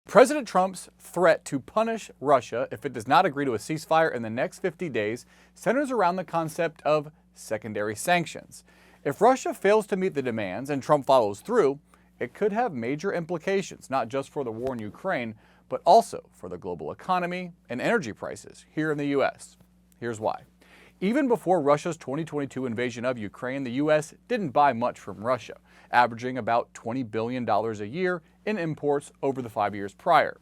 President Trump's threat to punish Russia if it does not agree to a ceasefire in the next 50 days centers around the concept of secondary sanctions. If Russia fails to meet the demands and Trump follows through, it could have major implications, not just for the war in Ukraine, but also for the global economy and energy prices here in the U.S. Here's why. Even before Russia's 2022 invasion of Ukraine, the U.S. didn't buy much from Russia, averaging about $20 billion a year in imports over the 5 years prior.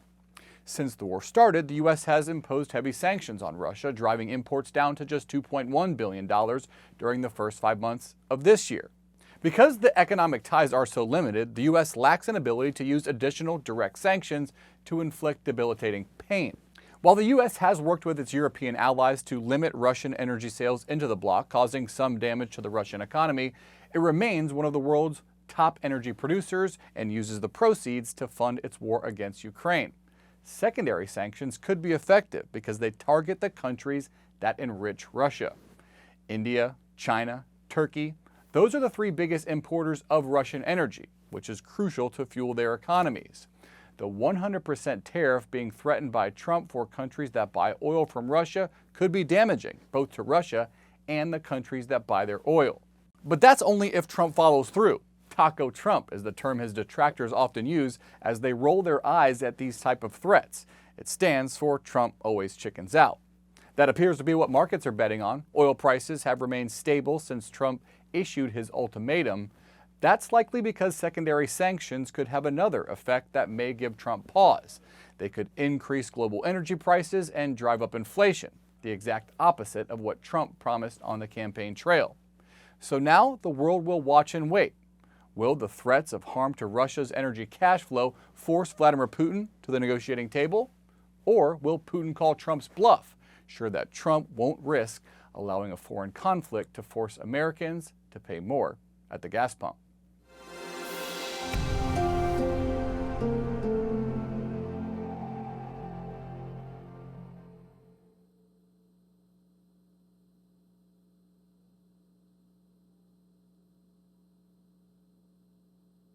Since the war started, the U.S. has imposed heavy sanctions on Russia, driving imports down to just $2.1 billion during the first 5 months of this year. Because the economic ties are so limited, the U.S. lacks an ability to use additional direct sanctions to inflict debilitating pain. While the U.S. has worked with its European allies to limit Russian energy sales into the bloc, causing some damage to the Russian economy, it remains one of the world's top energy producers and uses the proceeds to fund its war against Ukraine. Secondary sanctions could be effective because they target the countries that enrich Russia. India, China, Turkey, those are the three biggest importers of Russian energy, which is crucial to fuel their economies. The 100% tariff being threatened by Trump for countries that buy oil from Russia could be damaging, both to Russia and the countries that buy their oil. But that's only if Trump follows through. Taco Trump is the term his detractors often use as they roll their eyes at these type of threats. It stands for Trump always chickens out. That appears to be what markets are betting on. Oil prices have remained stable since Trump issued his ultimatum. That's likely because secondary sanctions could have another effect that may give Trump pause. They could increase global energy prices and drive up inflation, the exact opposite of what Trump promised on the campaign trail. So now the world will watch and wait. Will the threats of harm to Russia's energy cash flow force Vladimir Putin to the negotiating table? Or will Putin call Trump's bluff, sure that Trump won't risk allowing a foreign conflict to force Americans to pay more at the gas pump?